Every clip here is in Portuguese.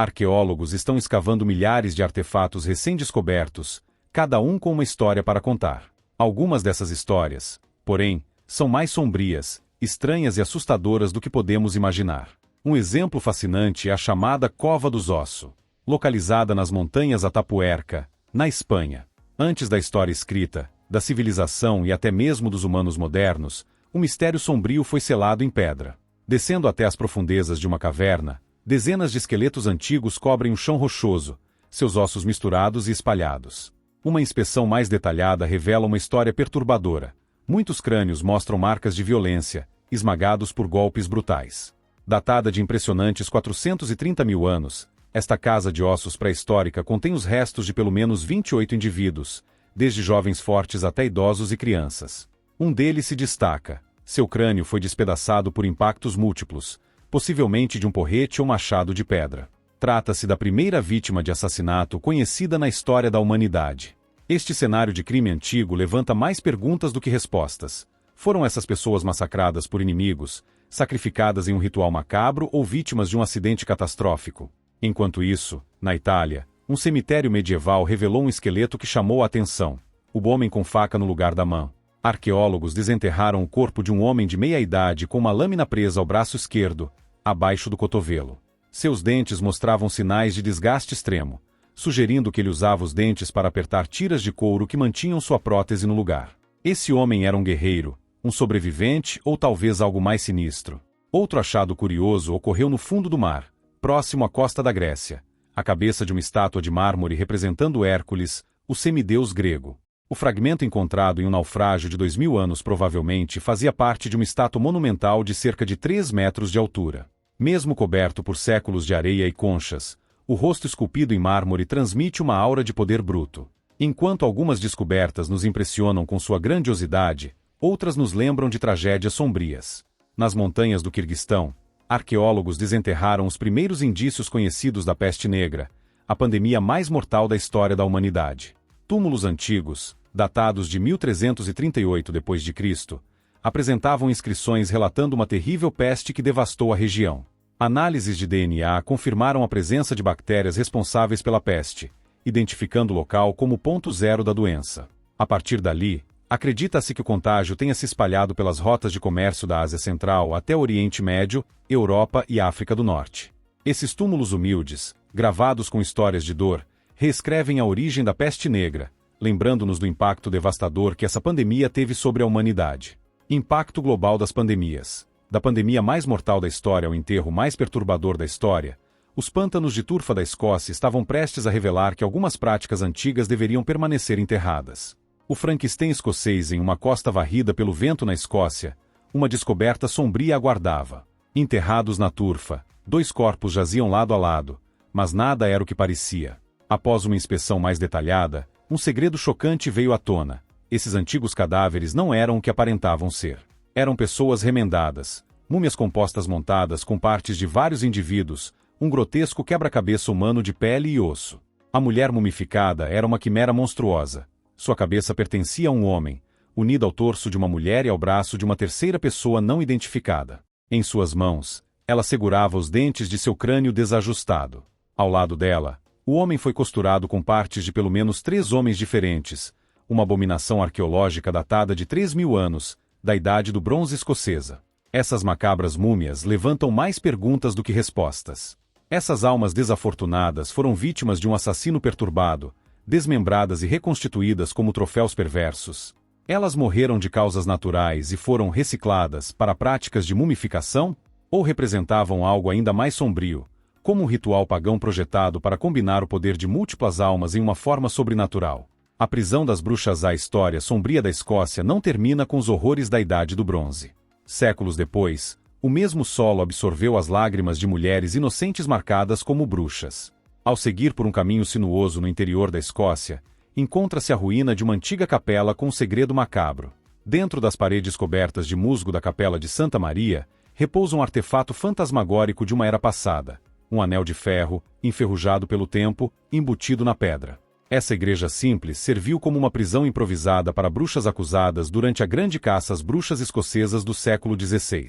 Arqueólogos estão escavando milhares de artefatos recém-descobertos, cada um com uma história para contar. Algumas dessas histórias, porém, são mais sombrias, estranhas e assustadoras do que podemos imaginar. Um exemplo fascinante é a chamada Cova dos Ossos, localizada nas montanhas Atapuerca, na Espanha. Antes da história escrita, da civilização e até mesmo dos humanos modernos, um mistério sombrio foi selado em pedra. Descendo até as profundezas de uma caverna, dezenas de esqueletos antigos cobrem o chão rochoso, seus ossos misturados e espalhados. Uma inspeção mais detalhada revela uma história perturbadora. Muitos crânios mostram marcas de violência, esmagados por golpes brutais. Datada de impressionantes 430 mil anos, esta casa de ossos pré-histórica contém os restos de pelo menos 28 indivíduos, desde jovens fortes até idosos e crianças. Um deles se destaca. Seu crânio foi despedaçado por impactos múltiplos, possivelmente de um porrete ou machado de pedra. Trata-se da primeira vítima de assassinato conhecida na história da humanidade. Este cenário de crime antigo levanta mais perguntas do que respostas. Foram essas pessoas massacradas por inimigos, sacrificadas em um ritual macabro ou vítimas de um acidente catastrófico? Enquanto isso, na Itália, um cemitério medieval revelou um esqueleto que chamou a atenção. O homem com faca no lugar da mão. Arqueólogos desenterraram o corpo de um homem de meia-idade com uma lâmina presa ao braço esquerdo, abaixo do cotovelo. Seus dentes mostravam sinais de desgaste extremo, sugerindo que ele usava os dentes para apertar tiras de couro que mantinham sua prótese no lugar. Esse homem era um guerreiro, um sobrevivente ou talvez algo mais sinistro. Outro achado curioso ocorreu no fundo do mar, próximo à costa da Grécia. A cabeça de uma estátua de mármore representando Hércules, o semideus grego. O fragmento encontrado em um naufrágio de 2000 anos provavelmente fazia parte de uma estátua monumental de cerca de 3 metros de altura. Mesmo coberto por séculos de areia e conchas, o rosto esculpido em mármore transmite uma aura de poder bruto. Enquanto algumas descobertas nos impressionam com sua grandiosidade, outras nos lembram de tragédias sombrias. Nas montanhas do Quirguistão, arqueólogos desenterraram os primeiros indícios conhecidos da peste negra, a pandemia mais mortal da história da humanidade. Túmulos antigos, datados de 1338 d.C., apresentavam inscrições relatando uma terrível peste que devastou a região. Análises de DNA confirmaram a presença de bactérias responsáveis pela peste, identificando o local como o ponto zero da doença. A partir dali, acredita-se que o contágio tenha se espalhado pelas rotas de comércio da Ásia Central até o Oriente Médio, Europa e África do Norte. Esses túmulos humildes, gravados com histórias de dor, reescrevem a origem da peste negra, lembrando-nos do impacto devastador que essa pandemia teve sobre a humanidade. Impacto global das pandemias. Da pandemia mais mortal da história ao enterro mais perturbador da história, os pântanos de turfa da Escócia estavam prestes a revelar que algumas práticas antigas deveriam permanecer enterradas. O Frankenstein escocês em uma costa varrida pelo vento na Escócia, uma descoberta sombria aguardava. Enterrados na turfa, 2 corpos jaziam lado a lado, mas nada era o que parecia. Após uma inspeção mais detalhada, um segredo chocante veio à tona. Esses antigos cadáveres não eram o que aparentavam ser. Eram pessoas remendadas, múmias compostas montadas com partes de vários indivíduos, um grotesco quebra-cabeça humano de pele e osso. A mulher mumificada era uma quimera monstruosa. Sua cabeça pertencia a um homem, unida ao torso de uma mulher e ao braço de uma terceira pessoa não identificada. Em suas mãos, ela segurava os dentes de seu crânio desajustado. Ao lado dela, o homem foi costurado com partes de pelo menos 3 homens diferentes, uma abominação arqueológica datada de 3.000 anos, da idade do bronze escocesa. Essas macabras múmias levantam mais perguntas do que respostas. Essas almas desafortunadas foram vítimas de um assassino perturbado, desmembradas e reconstituídas como troféus perversos. Elas morreram de causas naturais e foram recicladas para práticas de mumificação? Ou representavam algo ainda mais sombrio, como um ritual pagão projetado para combinar o poder de múltiplas almas em uma forma sobrenatural? A prisão das bruxas. A história sombria da Escócia não termina com os horrores da Idade do Bronze. Séculos depois, o mesmo solo absorveu as lágrimas de mulheres inocentes marcadas como bruxas. Ao seguir por um caminho sinuoso no interior da Escócia, encontra-se a ruína de uma antiga capela com um segredo macabro. Dentro das paredes cobertas de musgo da capela de Santa Maria, repousa um artefato fantasmagórico de uma era passada, um anel de ferro, enferrujado pelo tempo, embutido na pedra. Essa igreja simples serviu como uma prisão improvisada para bruxas acusadas durante a grande caça às bruxas escocesas do século XVI.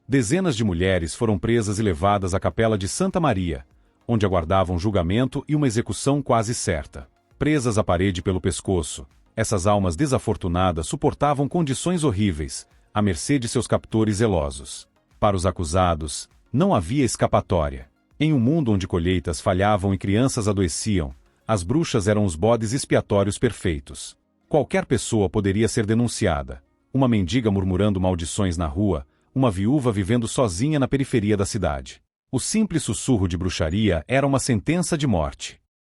Dezenas de mulheres foram presas e levadas à capela de Santa Maria, onde aguardavam julgamento e uma execução quase certa. Presas à parede pelo pescoço, essas almas desafortunadas suportavam condições horríveis, à mercê de seus captores zelosos. Para os acusados, não havia escapatória. Em um mundo onde colheitas falhavam e crianças adoeciam, as bruxas eram os bodes expiatórios perfeitos. Qualquer pessoa poderia ser denunciada. Uma mendiga murmurando maldições na rua, uma viúva vivendo sozinha na periferia da cidade. O simples sussurro de bruxaria era uma sentença de morte.